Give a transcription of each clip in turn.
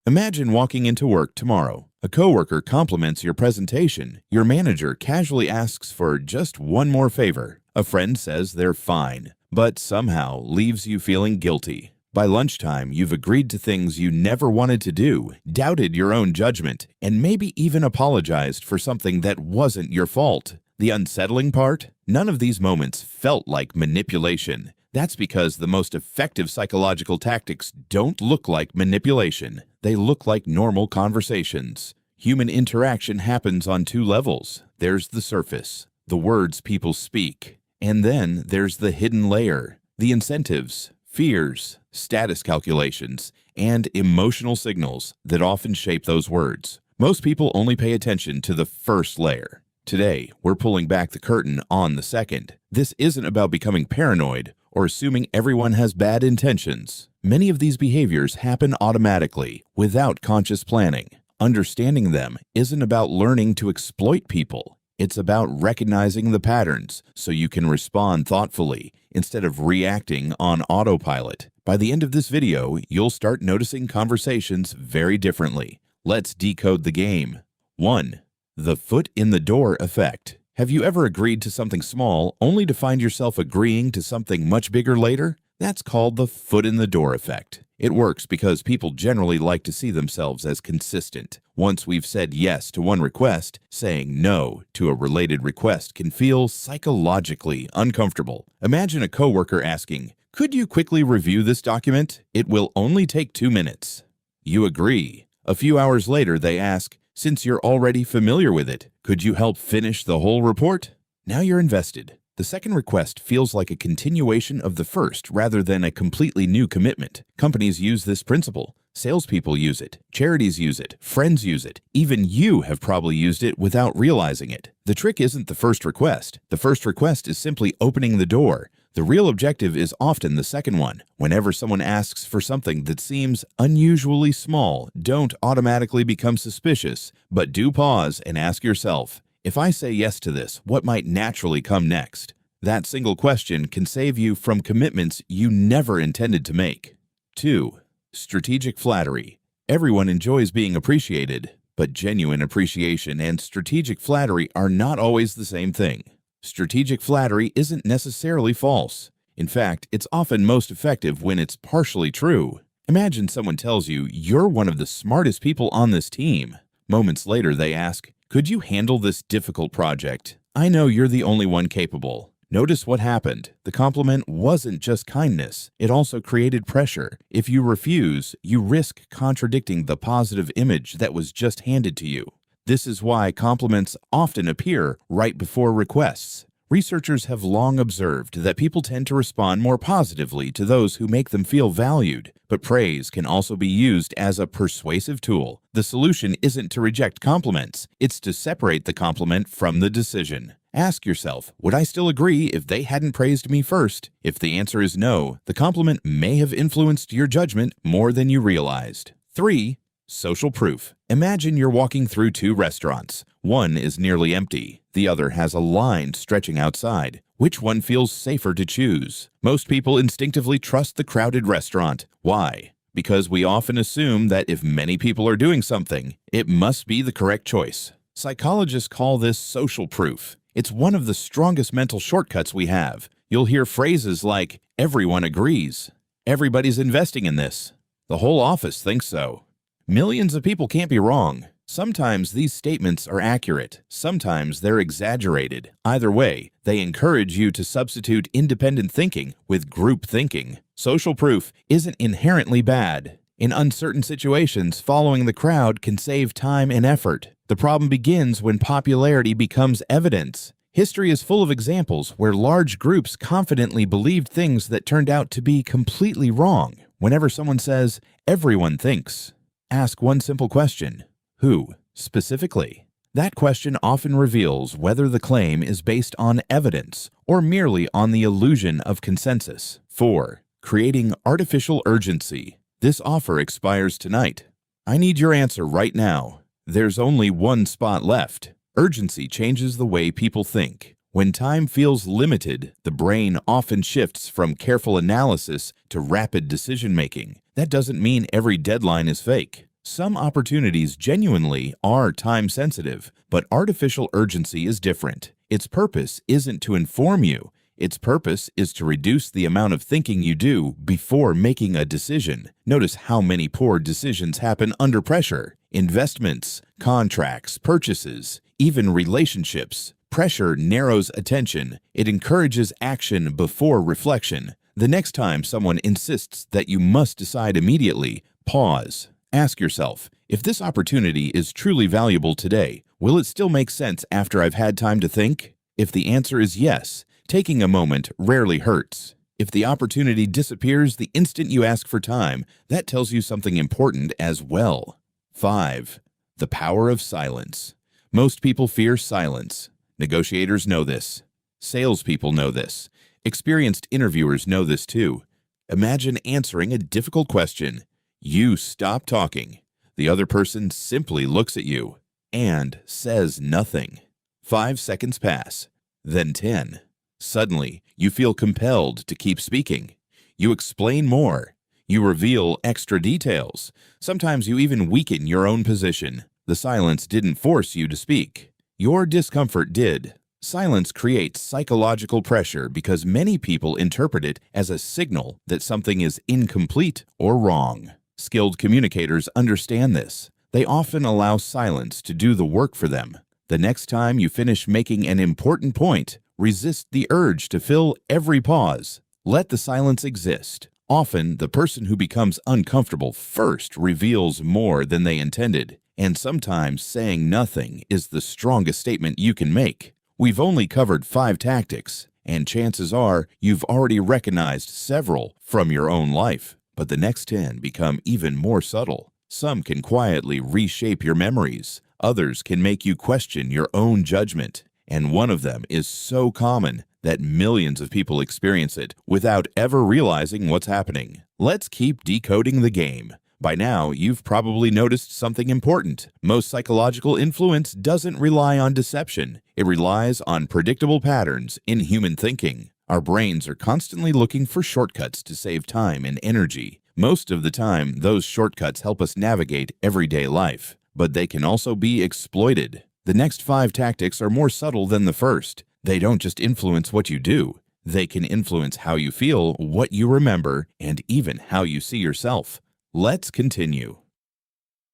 Imagine walking into work tomorrow. A coworker compliments your presentation. Your manager casually asks for just one more favor. A friend says they're fine, but somehow leaves you feeling guilty. By lunchtime, you've agreed to things you never wanted to do, doubted your own judgment, and maybe even apologized for something that wasn't your fault. The unsettling part? None of these moments felt like manipulation. That's because the most effective psychological tactics don't look like manipulation. They look like normal conversations. Human interaction happens on two levels. There's the surface, the words people speak, and then there's the hidden layer, the incentives, fears, status calculations, and emotional signals that often shape those words. Most people only pay attention to the first layer. Today, we're pulling back the curtain on the second. This isn't about becoming paranoid or assuming everyone has bad intentions. Many of these behaviors happen automatically, without conscious planning. Understanding them isn't about learning to exploit people. It's about recognizing the patterns so you can respond thoughtfully instead of reacting on autopilot. By the end of this video, you'll start noticing conversations very differently. Let's decode the game. 1. The foot in the door effect. Have you ever agreed to something small only to find yourself agreeing to something much bigger later? That's called the foot in the door effect. It works because people generally like to see themselves as consistent. Once we've said yes to one request, saying no to a related request can feel psychologically uncomfortable. Imagine a coworker asking, "Could you quickly review this document? It will only take 2 minutes." You agree. A few hours later, they ask, "Since you're already familiar with it, could you help finish the whole report?" Now you're invested. The second request feels like a continuation of the first rather than a completely new commitment. Companies use this principle. Salespeople use it. Charities use it. Friends use it. Even you have probably used it without realizing it. The trick isn't the first request. The first request is simply opening the door. The real objective is often the second one. Whenever someone asks for something that seems unusually small, don't automatically become suspicious, but do pause and ask yourself, if I say yes to this, what might naturally come next? That single question can save you from commitments you never intended to make. 2. Strategic flattery. Everyone enjoys being appreciated, but genuine appreciation and strategic flattery are not always the same thing. Strategic flattery isn't necessarily false. In fact, it's often most effective when it's partially true. Imagine someone tells you you're one of the smartest people on this team. Moments later, they ask, "Could you handle this difficult project? I know you're the only one capable." Notice what happened. The compliment wasn't just kindness. It also created pressure. If you refuse, you risk contradicting the positive image that was just handed to you. This is why compliments often appear right before requests. Researchers have long observed that people tend to respond more positively to those who make them feel valued, but praise can also be used as a persuasive tool. The solution isn't to reject compliments, it's to separate the compliment from the decision. Ask yourself, would I still agree if they hadn't praised me first? If the answer is no, the compliment may have influenced your judgment more than you realized. 3. Social proof. Imagine you're walking through two restaurants. One is nearly empty. The other has a line stretching outside. Which one feels safer to choose? Most people instinctively trust the crowded restaurant. Why? Because we often assume that if many people are doing something, it must be the correct choice. Psychologists call this social proof. It's one of the strongest mental shortcuts we have. You'll hear phrases like, "Everyone agrees," "Everybody's investing in this," "The whole office thinks so." Millions of people can't be wrong. Sometimes these statements are accurate. Sometimes they're exaggerated. Either way, they encourage you to substitute independent thinking with group thinking. Social proof isn't inherently bad. In uncertain situations, following the crowd can save time and effort. The problem begins when popularity becomes evidence. History is full of examples where large groups confidently believed things that turned out to be completely wrong. Whenever someone says, "Everyone thinks," ask one simple question. Who, specifically? That question often reveals whether the claim is based on evidence or merely on the illusion of consensus. 4. Creating artificial urgency. This offer expires tonight. I need your answer right now. There's only one spot left. Urgency changes the way people think. When time feels limited, the brain often shifts from careful analysis to rapid decision-making. That doesn't mean every deadline is fake. Some opportunities genuinely are time-sensitive, but artificial urgency is different. Its purpose isn't to inform you. Its purpose is to reduce the amount of thinking you do before making a decision. Notice how many poor decisions happen under pressure. Investments, contracts, purchases, even relationships. Pressure narrows attention. It encourages action before reflection. The next time someone insists that you must decide immediately, pause. Ask yourself, if this opportunity is truly valuable today, will it still make sense after I've had time to think? If the answer is yes, taking a moment rarely hurts. If the opportunity disappears the instant you ask for time, that tells you something important as well. 5. The power of silence. Most people fear silence. Negotiators know this. Salespeople know this. Experienced interviewers know this too. Imagine answering a difficult question. You stop talking. The other person simply looks at you and says nothing. 5 seconds pass, then 10. Suddenly, you feel compelled to keep speaking. You explain more. You reveal extra details. Sometimes you even weaken your own position. The silence didn't force you to speak. Your discomfort did. Silence creates psychological pressure because many people interpret it as a signal that something is incomplete or wrong. Skilled communicators understand this. They often allow silence to do the work for them. The next time you finish making an important point, resist the urge to fill every pause. Let the silence exist. Often, the person who becomes uncomfortable first reveals more than they intended, and sometimes saying nothing is the strongest statement you can make. We've only covered 5 tactics, and chances are you've already recognized several from your own life. But the next 10 become even more subtle. Some can quietly reshape your memories. Others can make you question your own judgment. And one of them is so common that millions of people experience it without ever realizing what's happening. Let's keep decoding the game. By now, you've probably noticed something important. Most psychological influence doesn't rely on deception. It relies on predictable patterns in human thinking. Our brains are constantly looking for shortcuts to save time and energy. Most of the time, those shortcuts help us navigate everyday life, but they can also be exploited. The next 5 tactics are more subtle than the first. They don't just influence what you do. They can influence how you feel, what you remember, and even how you see yourself. Let's continue.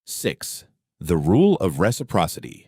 6. The rule of reciprocity.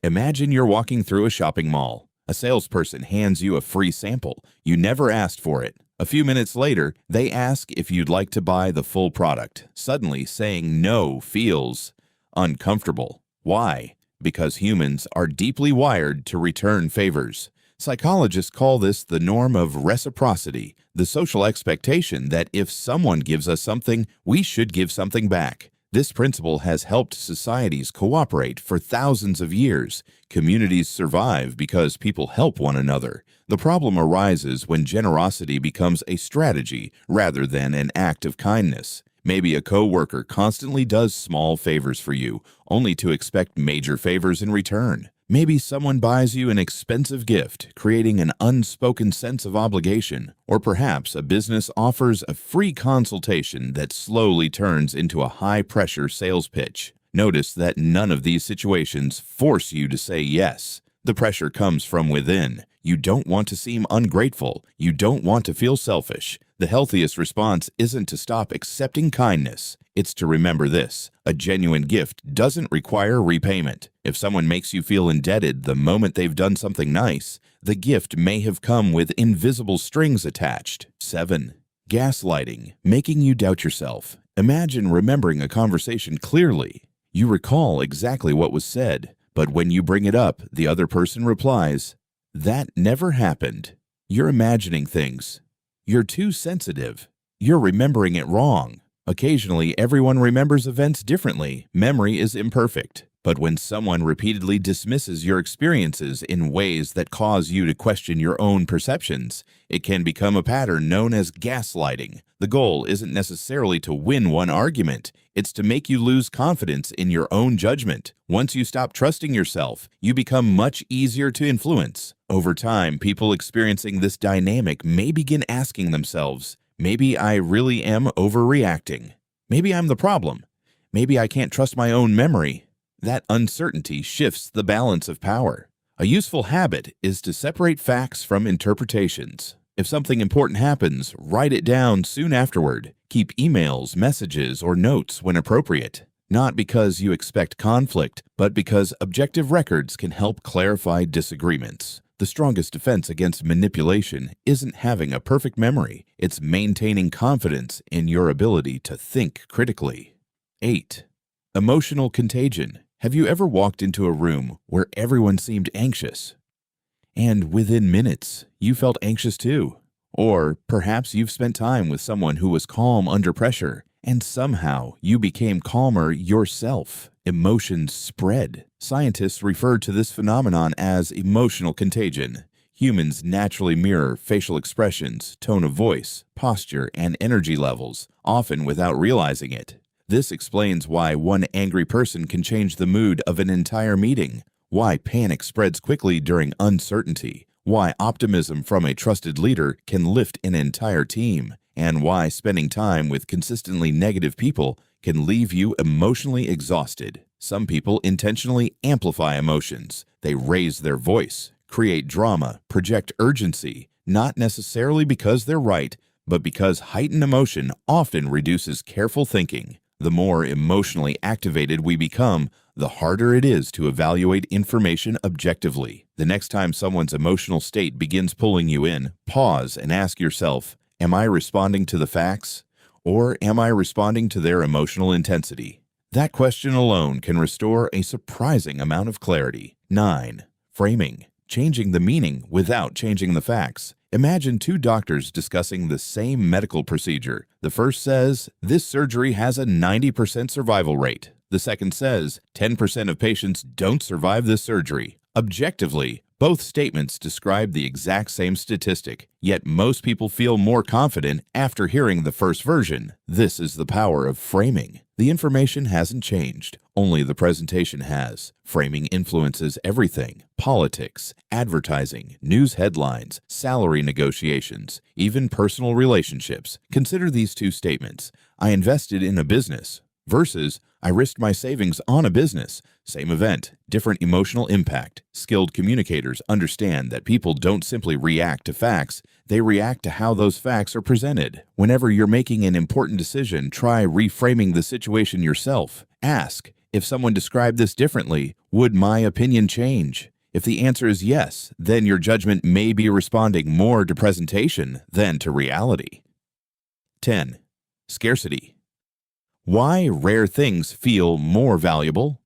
Imagine you're walking through a shopping mall. A salesperson hands you a free sample. You never asked for it. A few minutes later, they ask if you'd like to buy the full product. Suddenly, saying no feels uncomfortable. Why? Because humans are deeply wired to return favors. Psychologists call this the norm of reciprocity, the social expectation that if someone gives us something, we should give something back. This principle has helped societies cooperate for thousands of years. Communities survive because people help one another. The problem arises when generosity becomes a strategy rather than an act of kindness. Maybe a coworker constantly does small favors for you, only to expect major favors in return. Maybe someone buys you an expensive gift, creating an unspoken sense of obligation. Or perhaps a business offers a free consultation that slowly turns into a high-pressure sales pitch. Notice that none of these situations force you to say yes. The pressure comes from within. You don't want to seem ungrateful. You don't want to feel selfish. The healthiest response isn't to stop accepting kindness. It's to remember this: a genuine gift doesn't require repayment. If someone makes you feel indebted the moment they've done something nice, the gift may have come with invisible strings attached. 7. Gaslighting, making you doubt yourself. Imagine remembering a conversation clearly. You recall exactly what was said, but when you bring it up, the other person replies, "That never happened. You're imagining things. You're too sensitive. You're remembering it wrong." Occasionally, everyone remembers events differently. Memory is imperfect. But when someone repeatedly dismisses your experiences in ways that cause you to question your own perceptions, it can become a pattern known as gaslighting. The goal isn't necessarily to win one argument. It's to make you lose confidence in your own judgment. Once you stop trusting yourself, you become much easier to influence. Over time, people experiencing this dynamic may begin asking themselves, maybe I really am overreacting. Maybe I'm the problem. Maybe I can't trust my own memory. That uncertainty shifts the balance of power. A useful habit is to separate facts from interpretations. If something important happens, write it down soon afterward. Keep emails, messages, or notes when appropriate. Not because you expect conflict, but because objective records can help clarify disagreements. The strongest defense against manipulation isn't having a perfect memory. It's maintaining confidence in your ability to think critically. 8. Emotional contagion. Have you ever walked into a room where everyone seemed anxious? And within minutes, you felt anxious too. Or perhaps you've spent time with someone who was calm under pressure, and somehow you became calmer yourself. Emotions spread. Scientists refer to this phenomenon as emotional contagion. Humans naturally mirror facial expressions, tone of voice, posture, and energy levels, often without realizing it. This explains why one angry person can change the mood of an entire meeting, why panic spreads quickly during uncertainty, why optimism from a trusted leader can lift an entire team, and why spending time with consistently negative people can leave you emotionally exhausted. Some people intentionally amplify emotions. They raise their voice, create drama, project urgency, not necessarily because they're right, but because heightened emotion often reduces careful thinking. The more emotionally activated we become, the harder it is to evaluate information objectively. The next time someone's emotional state begins pulling you in, pause and ask yourself, am I responding to the facts, or am I responding to their emotional intensity? That question alone can restore a surprising amount of clarity. 9. Framing. Changing the meaning without changing the facts. Imagine two doctors discussing the same medical procedure. The first says, this surgery has a 90% survival rate. The second says, 10% of patients don't survive this surgery. Objectively, both statements describe the exact same statistic, yet most people feel more confident after hearing the first version. This is the power of framing. The information hasn't changed, only the presentation has. Framing influences everything: politics, advertising, news headlines, salary negotiations, even personal relationships. Consider these two statements. I invested in a business versus I risked my savings on a business. Same event, different emotional impact. Skilled communicators understand that people don't simply react to facts, they react to how those facts are presented. Whenever you're making an important decision, try reframing the situation yourself. Ask, if someone described this differently, would my opinion change? If the answer is yes, then your judgment may be responding more to presentation than to reality. 10. Scarcity. Why rare things feel more valuable?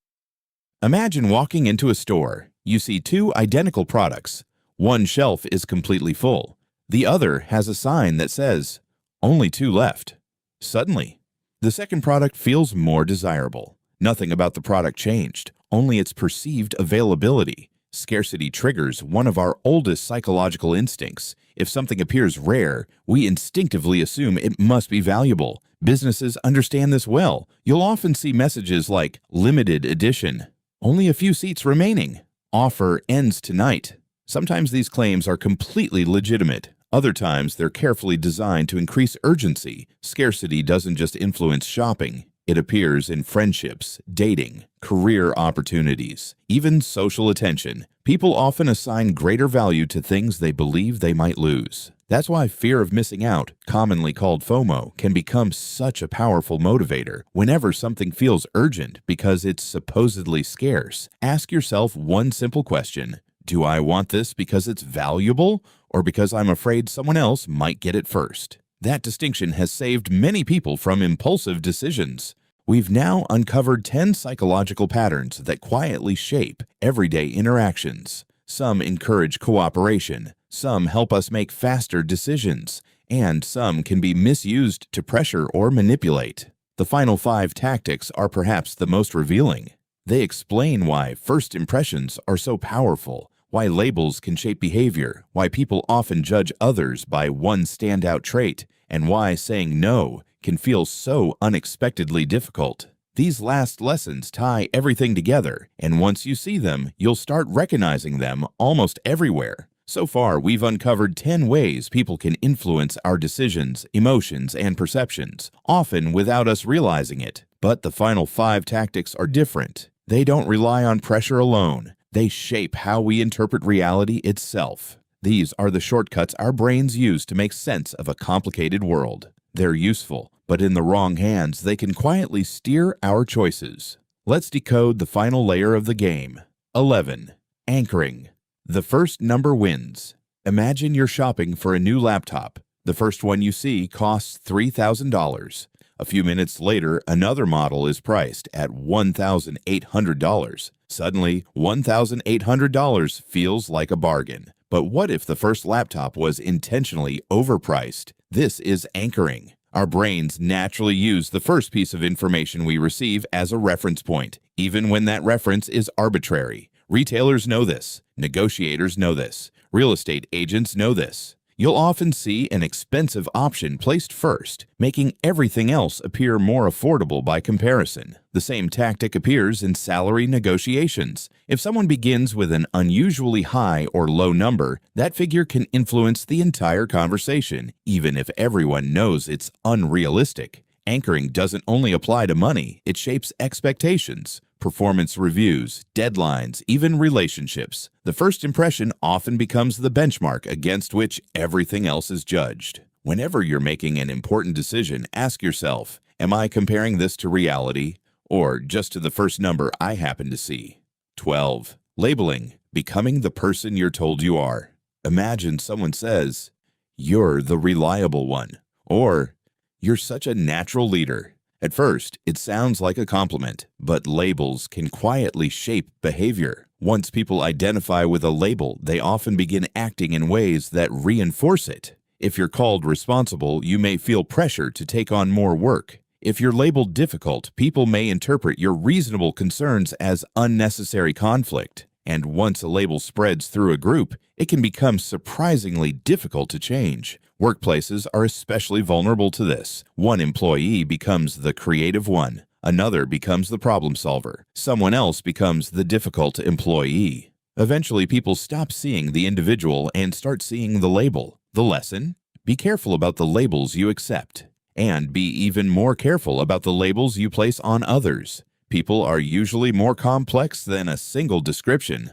Imagine walking into a store. You see two identical products. One shelf is completely full. The other has a sign that says, only two left. Suddenly, the second product feels more desirable. Nothing about the product changed, only its perceived availability. Scarcity triggers one of our oldest psychological instincts. If something appears rare, we instinctively assume it must be valuable. Businesses understand this well. You'll often see messages like limited edition, only a few seats remaining, offer ends tonight. Sometimes these claims are completely legitimate. Other times they're carefully designed to increase urgency. Scarcity doesn't just influence shopping. It appears in friendships, dating, career opportunities, even social attention. People often assign greater value to things they believe they might lose. That's why fear of missing out, commonly called FOMO, can become such a powerful motivator. Whenever something feels urgent because it's supposedly scarce, ask yourself one simple question: do I want this because it's valuable, or because I'm afraid someone else might get it first? That distinction has saved many people from impulsive decisions. We've now uncovered 10 psychological patterns that quietly shape everyday interactions. Some encourage cooperation, some help us make faster decisions, and some can be misused to pressure or manipulate. The final 5 tactics are perhaps the most revealing. They explain why first impressions are so powerful, why labels can shape behavior, why people often judge others by one standout trait, and why saying no can feel so unexpectedly difficult. These last lessons tie everything together, and once you see them, you'll start recognizing them almost everywhere. So far, we've uncovered 10 ways people can influence our decisions, emotions, and perceptions, often without us realizing it. But the final 5 tactics are different. They don't rely on pressure alone. They shape how we interpret reality itself. These are the shortcuts our brains use to make sense of a complicated world. They're useful, but in the wrong hands, they can quietly steer our choices. Let's decode the final layer of the game. 11. Anchoring. The first number wins. Imagine you're shopping for a new laptop. The first one you see costs $3,000. A few minutes later, another model is priced at $1,800. Suddenly, $1,800 feels like a bargain. But what if the first laptop was intentionally overpriced? This is anchoring. Our brains naturally use the first piece of information we receive as a reference point, even when that reference is arbitrary. Retailers know this. Negotiators know this. Real estate agents know this. You'll often see an expensive option placed first, making everything else appear more affordable by comparison. The same tactic appears in salary negotiations. If someone begins with an unusually high or low number, that figure can influence the entire conversation, even if everyone knows it's unrealistic. Anchoring doesn't only apply to money, it shapes expectations, performance reviews, deadlines, even relationships. The first impression often becomes the benchmark against which everything else is judged. Whenever you're making an important decision, ask yourself, am I comparing this to reality or just to the first number I happen to see? 12. Labeling. Becoming the person you're told you are. Imagine someone says, "You're the reliable one," or "You're such a natural leader." At first, it sounds like a compliment, but labels can quietly shape behavior. Once people identify with a label, they often begin acting in ways that reinforce it. If you're called responsible, you may feel pressure to take on more work. If you're labeled difficult, people may interpret your reasonable concerns as unnecessary conflict. And once a label spreads through a group, it can become surprisingly difficult to change. Workplaces are especially vulnerable to this. One employee becomes the creative one. Another becomes the problem solver. Someone else becomes the difficult employee. Eventually, people stop seeing the individual and start seeing the label. The lesson? Be careful about the labels you accept. And be even more careful about the labels you place on others. People are usually more complex than a single description.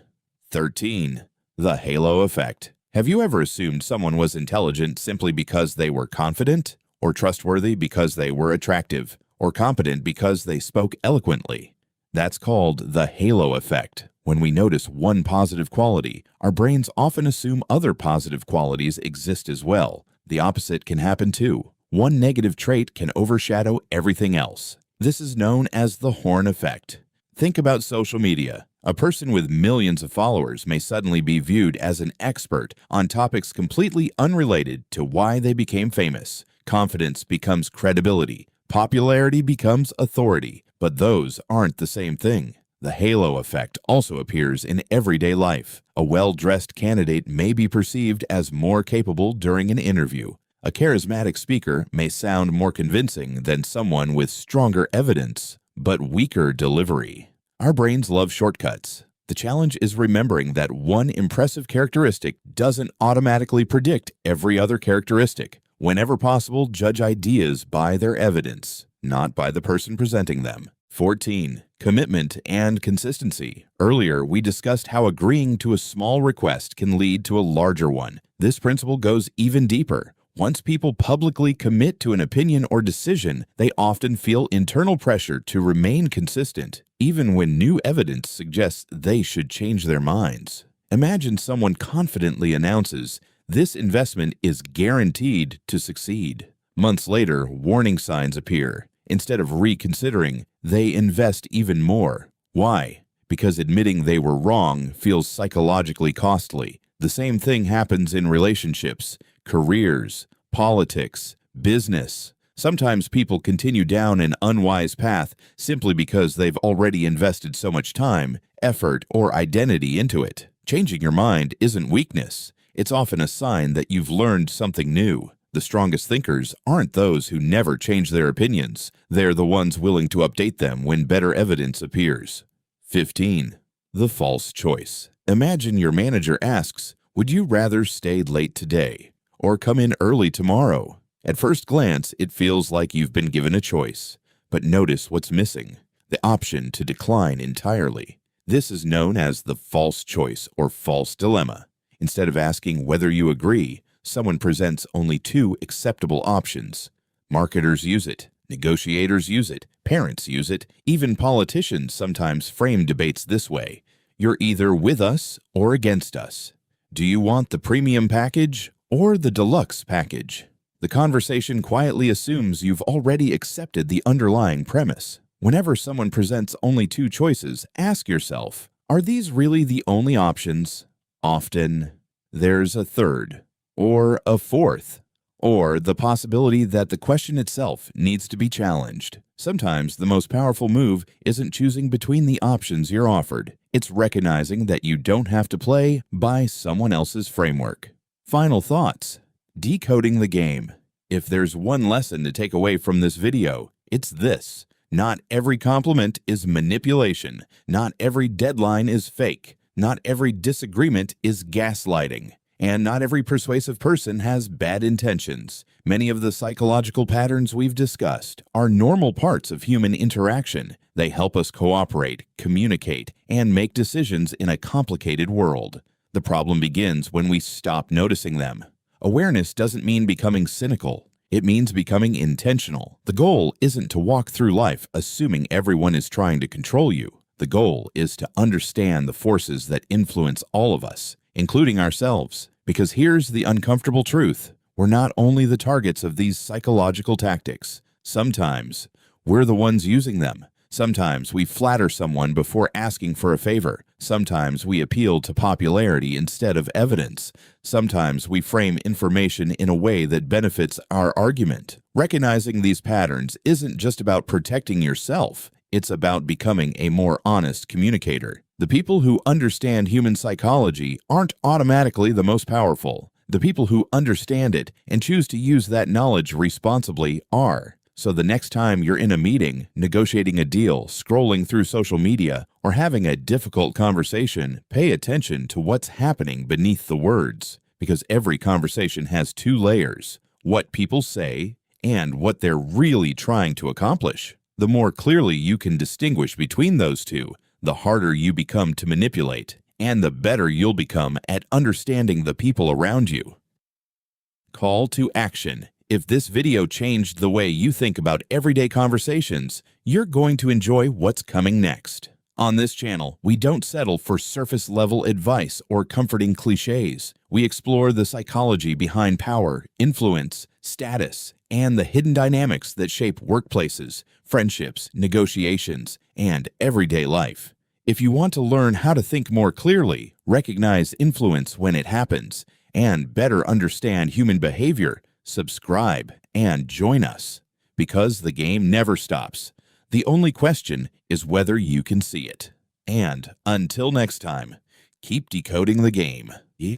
13. The halo effect. Have you ever assumed someone was intelligent simply because they were confident, or trustworthy because they were attractive, or competent because they spoke eloquently? That's called the halo effect. When we notice one positive quality, our brains often assume other positive qualities exist as well. The opposite can happen too. One negative trait can overshadow everything else. This is known as the Horn effect. Think about social media. A person with millions of followers may suddenly be viewed as an expert on topics completely unrelated to why they became famous. Confidence becomes credibility. Popularity becomes authority. But those aren't the same thing. The halo effect also appears in everyday life. A well-dressed candidate may be perceived as more capable during an interview. A charismatic speaker may sound more convincing than someone with stronger evidence, but weaker delivery. Our brains love shortcuts. The challenge is remembering that one impressive characteristic doesn't automatically predict every other characteristic. Whenever possible, judge ideas by their evidence, not by the person presenting them. 14. Commitment and consistency. Earlier, we discussed how agreeing to a small request can lead to a larger one. This principle goes even deeper. Once people publicly commit to an opinion or decision, they often feel internal pressure to remain consistent, even when new evidence suggests they should change their minds. Imagine someone confidently announces, "This investment is guaranteed to succeed." Months later, warning signs appear. Instead of reconsidering, they invest even more. Why? Because admitting they were wrong feels psychologically costly. The same thing happens in relationships, careers, politics, business. Sometimes people continue down an unwise path simply because they've already invested so much time, effort, or identity into it. Changing your mind isn't weakness. It's often a sign that you've learned something new. The strongest thinkers aren't those who never change their opinions. They're the ones willing to update them when better evidence appears. 15. The false choice. Imagine your manager asks, "Would you rather stay late today or come in early tomorrow?" At first glance, it feels like you've been given a choice. but notice what's missing: the option to decline entirely. This is known as the false choice or false dilemma. Instead of asking whether you agree, someone presents only two acceptable options. Marketers use it, negotiators use it, parents use it, even politicians sometimes frame debates this way: you're either with us or against us. Do you want the premium package or the deluxe package? The conversation quietly assumes you've already accepted the underlying premise. Whenever someone presents only two choices, ask yourself, are these really the only options? Often, there's a third, or a fourth, or the possibility that the question itself needs to be challenged. Sometimes the most powerful move isn't choosing between the options you're offered. It's recognizing that you don't have to play by someone else's framework. Final thoughts. Decoding the game. If there's one lesson to take away from this video, it's this: not every compliment is manipulation. Not every deadline is fake. Not every disagreement is gaslighting. And not every persuasive person has bad intentions. Many of the psychological patterns we've discussed are normal parts of human interaction. They help us cooperate, communicate, and make decisions in a complicated world. The problem begins when we stop noticing them. Awareness doesn't mean becoming cynical. It means becoming intentional. The goal isn't to walk through life assuming everyone is trying to control you. The goal is to understand the forces that influence all of us, including ourselves. Because here's the uncomfortable truth: we're not only the targets of these psychological tactics. Sometimes we're the ones using them. Sometimes we flatter someone before asking for a favor. Sometimes we appeal to popularity instead of evidence. Sometimes we frame information in a way that benefits our argument. Recognizing these patterns isn't just about protecting yourself. It's about becoming a more honest communicator. The people who understand human psychology aren't automatically the most powerful. The people who understand it and choose to use that knowledge responsibly are. So the next time you're in a meeting, negotiating a deal, scrolling through social media, or having a difficult conversation, pay attention to what's happening beneath the words. Because every conversation has two layers: what people say and what they're really trying to accomplish. The more clearly you can distinguish between those two, the harder you become to manipulate, and the better you'll become at understanding the people around you. Call to action. If this video changed the way you think about everyday conversations, you're going to enjoy what's coming next. On this channel, we don't settle for surface-level advice or comforting cliches. We explore the psychology behind power, influence, status, and the hidden dynamics that shape workplaces, friendships, negotiations, and everyday life. If you want to learn how to think more clearly, recognize influence when it happens, and better understand human behavior, subscribe and join us. Because the game never stops. The only question is whether you can see it. And until next time, keep decoding the game.